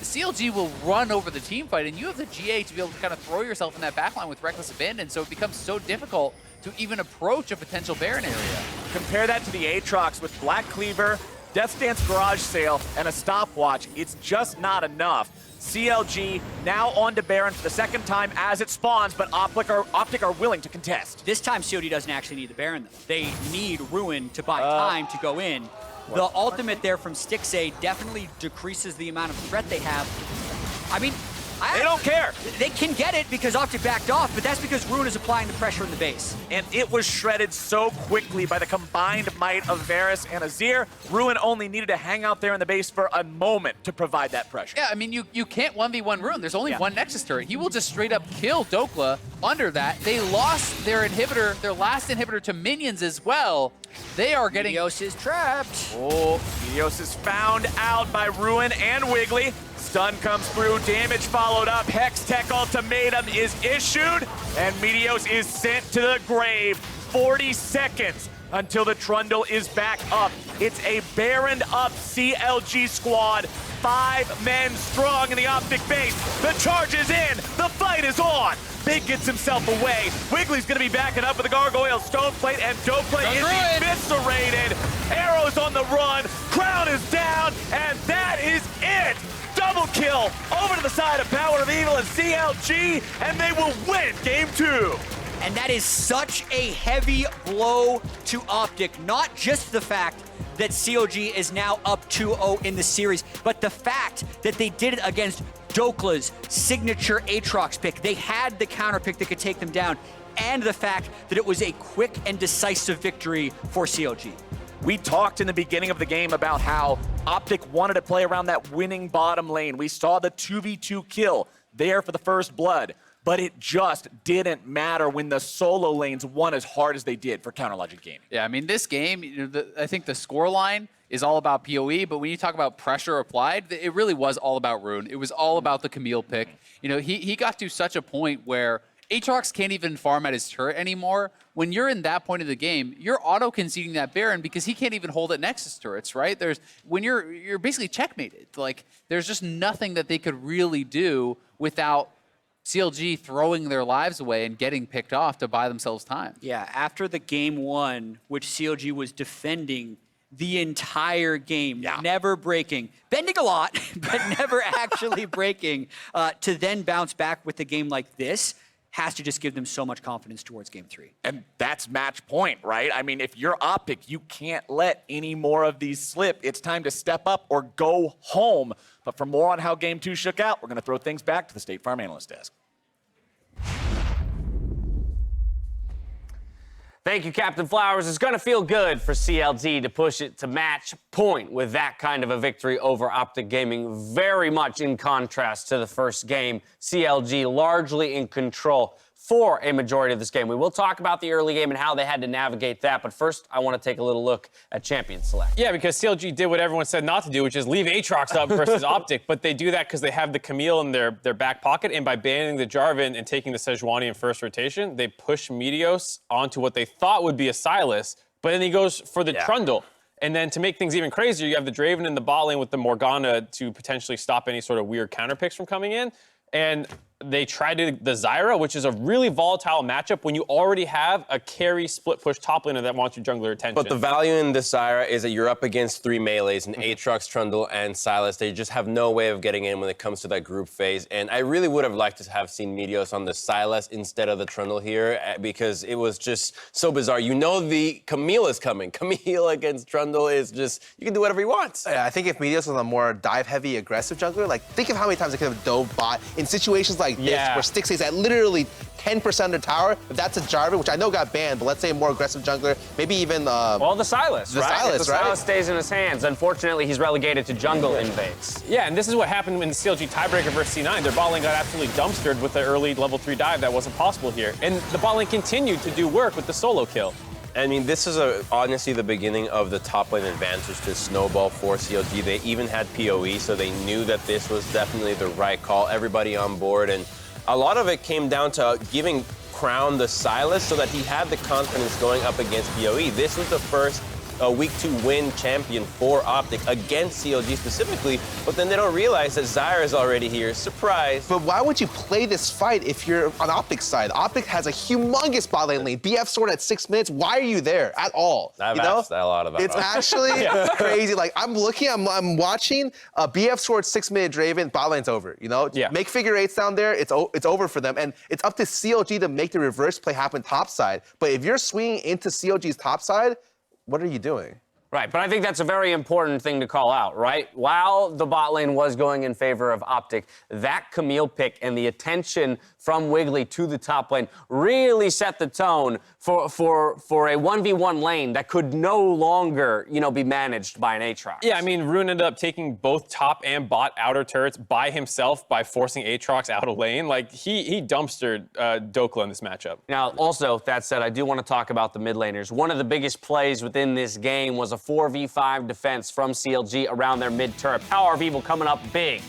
CLG will run over the team fight, and you have the GA to be able to kind of throw yourself in that backline with Reckless Abandon, so it becomes so difficult to even approach a potential Baron area. Compare that to the Aatrox with Black Cleaver, Death Dance Garage Sale, and a stopwatch. It's just not enough. CLG now on to Baron for the second time as it spawns, but OpTic are willing to contest. This time, COD doesn't actually need the Baron, though. They need Ruin to buy time to go in. The ultimate there from Stixxay definitely decreases the amount of threat they have. I mean, They don't care. They can get it because OpTic backed off, but that's because Ruin is applying the pressure in the base. And it was shredded so quickly by the combined might of Varus and Azir. Ruin only needed to hang out there in the base for a moment to provide that pressure. Yeah, I mean, you can't 1v1 Ruin. There's only one Nexus turret. He will just straight up kill Dhokla under that. They lost their inhibitor, their last inhibitor to minions as well. They are getting... Meteos is trapped. Oh, Meteos is found out by Ruin and Wiggily. Stun comes through, damage followed up, Hex Tech Ultimatum is issued, and Meteos is sent to the grave. 40 seconds until the Trundle is back up. It's a Baron up CLG squad, 5 men strong in the OpTic base. The charge is in, the fight is on. Big gets himself away. Wiggly's gonna be backing up with a Gargoyle Stoneplate, and Dhokla is eviscerated. Arrows on the run, Crown is down, and that is it. Double kill over to the side of PowerOfEvil and CLG, and they will win Game 2. And that is such a heavy blow to OpTic. Not just the fact that CLG is now up 2-0 in the series, but the fact that they did it against Dhokla's signature Aatrox pick. They had the counter pick that could take them down, and the fact that it was a quick and decisive victory for CLG. We talked in the beginning of the game about how OpTic wanted to play around that winning bottom lane. We saw the 2v2 kill there for the first blood, but it just didn't matter when the solo lanes won as hard as they did for Counterlogic Gaming. Yeah, I mean, this game, I think the score line is all about PoE, but when you talk about pressure applied, it really was all about Rune. It was all about the Camille pick. You know, he got to such a point where Aatrox can't even farm at his turret anymore. When you're in that point of the game, you're auto-conceding that Baron because he can't even hold at Nexus turrets, right? When you're basically checkmated. Like, there's just nothing that they could really do without CLG throwing their lives away and getting picked off to buy themselves time. Yeah, after the game 1, which CLG was defending the entire game, never breaking, bending a lot, but never actually breaking, to then bounce back with a game like this, has to just give them so much confidence towards Game 3. And that's match point, right? I mean, if you're OpTic, you can't let any more of these slip. It's time to step up or go home. But for more on how Game 2 shook out, we're going to throw things back to the State Farm Analyst Desk. Thank you, Captain Flowers. It's going to feel good for CLG to push it to match point with that kind of a victory over OpTic Gaming. Very much in contrast to the first game. CLG largely in control for a majority of this game. We will talk about the early game and how they had to navigate that, but first I want to take a little look at Champion Select. Yeah, because CLG did what everyone said not to do, which is leave Aatrox up versus OpTic, but they do that because they have the Camille in their back pocket, and by banning the Jarvan and taking the Sejuani in first rotation, they push Meteos onto what they thought would be a Sylas, but then he goes for the Trundle. And then to make things even crazier, you have the Draven in the bot lane with the Morgana to potentially stop any sort of weird counter picks from coming in. And they tried the Zyra, which is a really volatile matchup when you already have a carry split push top laner that wants your jungler attention. But the value in this Zyra is that you're up against 3 melees, and Aatrox, Trundle, and Sylas. They just have no way of getting in when it comes to that group phase. And I really would have liked to have seen Meteos on the Sylas instead of the Trundle here because it was just so bizarre. You know the Camille is coming. Camille against Trundle is just, you can do whatever he wants. Yeah, I think if Meteos was a more dive-heavy, aggressive jungler, like, think of how many times they could have dove bot in situations like this, where Stixxay is at literally 10% of the tower. If that's a Jarvan, which I know got banned, but let's say a more aggressive jungler, maybe even well, the Sylas, right? Sylas, if the Sylas stays in his hands. Unfortunately, he's relegated to jungle invades. Yeah, and this is what happened in the CLG tiebreaker versus C9. Their bot lane got absolutely dumpstered with the early level 3 dive that wasn't possible here. And the bot lane continued to do work with the solo kill. I mean, this is honestly the beginning of the top lane advantage to snowball for CLG. They even had PoE, so they knew that this was definitely the right call. Everybody on board, and a lot of it came down to giving Crown the Sylas so that he had the confidence going up against PoE. This was the first week 2 win champion for OpTic against CLG specifically, but then they don't realize that Zyra is already here. Surprise. But why would you play this fight if you're on OpTic's side? OpTic has a humongous bot lane lead. BF sword at 6 minutes. Why are you there at all? I've asked that a lot about It's OpTic. actually crazy. Like, I'm watching BF sword 6-minute Draven, bot lane's over, you know? Yeah. Make figure eights down there, it's over for them. And it's up to CLG to make the reverse play happen top side. But if you're swinging into CLG's top side, what are you doing? Right, but I think that's a very important thing to call out, right? While the bot lane was going in favor of OpTic, that Camille pick and the attention from Wiggily to the top lane really set the tone for a 1v1 lane that could no longer, be managed by an Aatrox. Yeah, I mean, Rune ended up taking both top and bot outer turrets by himself by forcing Aatrox out of lane. Like, he dumpstered Dhokla in this matchup. Now, also, that said, I do want to talk about the mid laners. One of the biggest plays within this game was a 4v5 defense from CLG around their mid turret. PowerOfEvil coming up big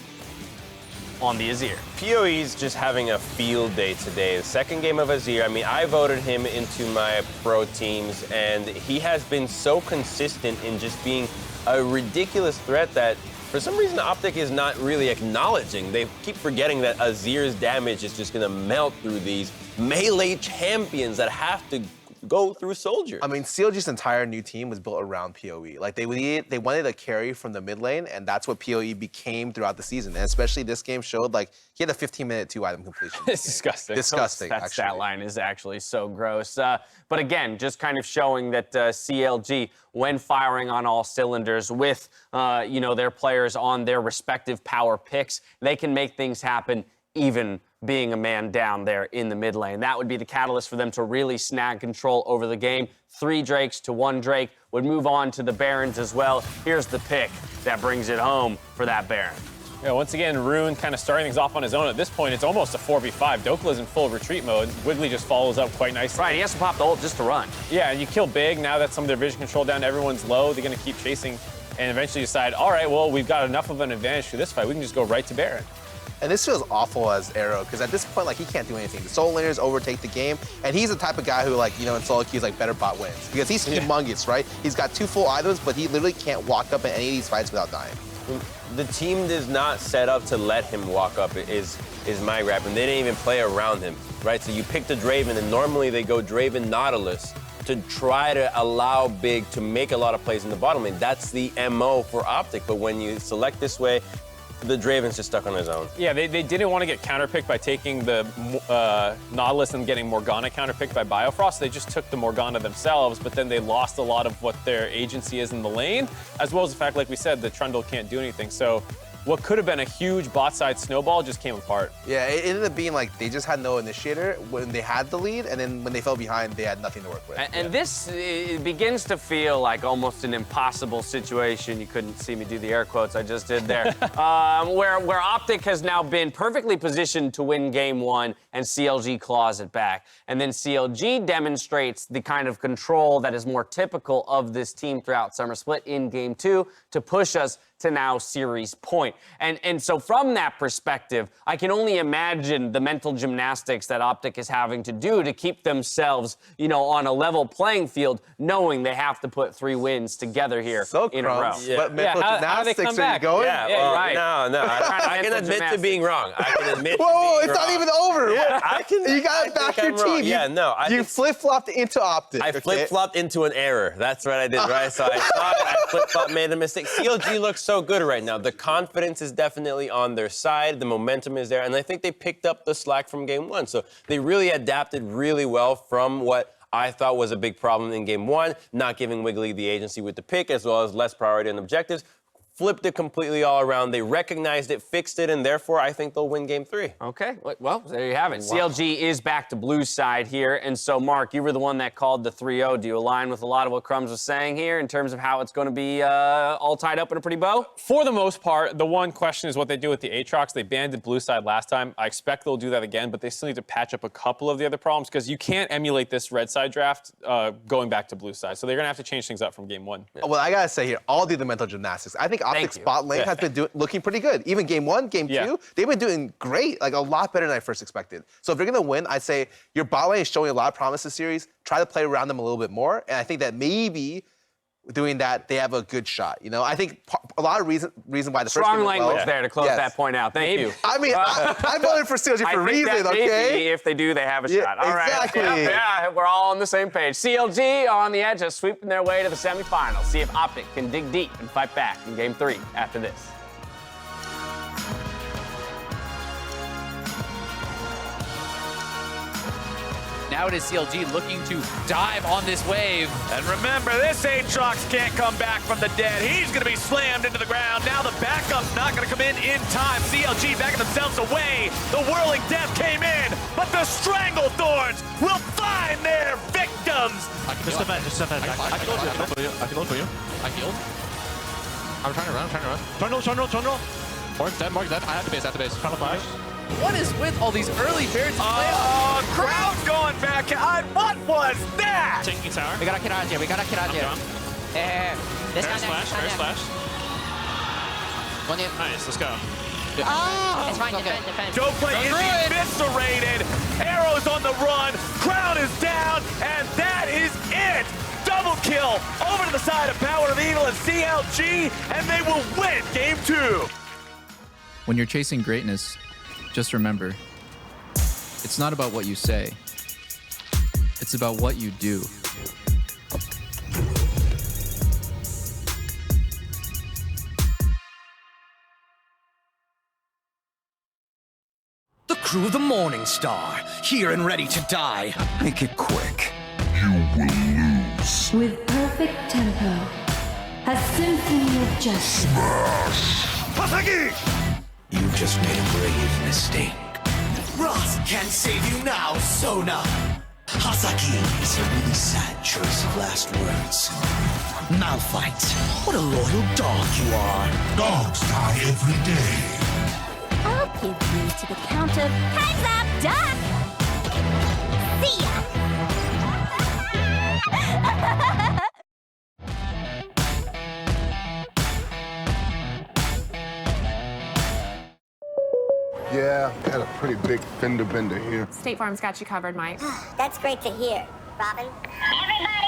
on the Azir. PoE's just having a field day today. The second game of Azir, I mean, I voted him into my pro teams, and he has been so consistent in just being a ridiculous threat that for some reason OpTic is not really acknowledging. They keep forgetting that Azir's damage is just gonna melt through these melee champions that have to go through soldiers. I mean, CLG's entire new team was built around PoE. Like, they wanted a carry from the mid lane, and that's what PoE became throughout the season. And especially this game showed, like, he had a 15-minute 2-item completion. It's disgusting. Disgusting, That actually. stat line is actually so gross. But again, just kind of showing that CLG, when firing on all cylinders with, their players on their respective power picks, they can make things happen even being a man down there in the mid lane. That would be the catalyst for them to really snag control over the game. 3 Drakes to 1 Drake would move on to the Barons as well. Here's the pick that brings it home for that Baron. Yeah, once again, Rune kind of starting things off on his own. At this point, it's almost a 4v5. Dhokla is in full retreat mode. Wiggily just follows up quite nicely. Right, he has to pop the ult just to run. Yeah, and you kill big. Now that some of their vision control down, everyone's low. They're going to keep chasing and eventually decide, all right, well, we've got enough of an advantage for this fight. We can just go right to Baron. And this feels awful as Arrow, because at this point, like, he can't do anything. The solo laners overtake the game, and he's the type of guy who, like, in solo queues, like, better bot wins. Because he's humongous, right? He's got 2 full items, but he literally can't walk up in any of these fights without dying. The team is not set up to let him walk up, is my grab, and they didn't even play around him, right? So you picked a Draven, and normally they go Draven Nautilus to try to allow Big to make a lot of plays in the bottom lane. That's the MO for OpTic, but when you select this way, the Draven's just stuck on his own. Yeah, they didn't want to get counterpicked by taking the Nautilus and getting Morgana counterpicked by Biofrost. They just took the Morgana themselves, but then they lost a lot of what their agency is in the lane, as well as the fact, like we said, the Trundle can't do anything. So what could have been a huge bot side snowball just came apart. Yeah, it ended up being like they just had no initiator when they had the lead, and then when they fell behind, they had nothing to work with. And this it begins to feel like almost an impossible situation. You couldn't see me do the air quotes I just did there. Where OpTic has now been perfectly positioned to win game 1, and CLG claws it back. And then CLG demonstrates the kind of control that is more typical of this team throughout Summer Split in game 2 to push us to now series point. And so from that perspective, I can only imagine the mental gymnastics that OpTic is having to do to keep themselves, on a level playing field, knowing they have to put 3 wins together here in a row. Yeah. What mental how they gymnastics come are back? you going? Yeah, Yeah, well, right. no. I can Mental admit to being wrong. I can admit to Whoa, being it's wrong. not even over. Yeah, You gotta back think your I'm wrong. team. Yeah, no. You flip-flopped into OpTic. I flip-flopped into an error. That's what I did, right? So I thought I flip-flopped, made a mistake. CLG looks so good right now. The confidence is definitely on their side. The momentum is there. And I think they picked up the slack from game 1. So they really adapted really well from what I thought was a big problem in game 1, not giving Wiggily the agency with the pick, as well as less priority on objectives. Flipped it completely all around. They recognized it, fixed it, and therefore I think they'll win game 3. Okay, well, there you have it. CLG is back to Blue's side here. And so, Mark, you were the one that called the 3-0. Do you align with a lot of what Crumbs was saying here in terms of how it's going to be all tied up in a pretty bow? For the most part, the one question is what they do with the Aatrox. They banned blue side last time. I expect they'll do that again, but they still need to patch up a couple of the other problems because you can't emulate this red side draft going back to blue side. So they're going to have to change things up from game 1. Yeah. Well, I gotta say here, all do the mental gymnastics. I think OpTic's bot lane has been looking pretty good. Even game 1, game 2, they've been doing great, like a lot better than I first expected. So if you're gonna win, I'd say your bot lane is showing a lot of promise this series. Try to play around them a little bit more, and I think that maybe doing that, they have a good shot. You know, I think a lot of reason why the first Strong game went language well, there to close Yes. that point out. Thank you. I mean, I voted for CLG I for a think reason, that maybe okay? if they do, they have a Yeah, shot. All right. exactly. Yeah, we're all on the same page. CLG are on the edge of sweeping their way to the semifinals. See if OpTic can dig deep and fight back in Game 3 after this. Now it is CLG looking to dive on this wave. And remember, this Aatrox can't come back from the dead. He's going to be slammed into the ground. Now the backup's not going to come in time. CLG backing themselves away. The Whirling Death came in, but the Stranglethorns will find their victims. Just defend. I can ult for you. I healed. I'm trying to run. Trundle. Morg's dead. I have the base. Trundle flash. What is with all these early Barons? Crowd going back. What was that? Taking tower. We gotta get out here. This Varus flash. One in. Nice, let's go. It's fine, defend. Dhokla is eviscerated. Arrows on the run. Crown is down, and that is it. Double kill over to the side of PowerOfEvil and CLG, and they will win Game 2. When you're chasing greatness, just remember, it's not about what you say. It's about what you do. The crew of the Morning Star, here and ready to die. Make it quick. With perfect tempo, a symphony of justice. You've just made a grave mistake. Ross can't save you now, Sona. Hasaki is a really sad choice of last words. Malphite, what a loyal dog you are. Dogs die every day. I'll give you to the count of time's up, duck! See ya! Yeah, had a pretty big fender bender here. State Farm's got you covered, Mike. That's great to hear. Robin? Everybody!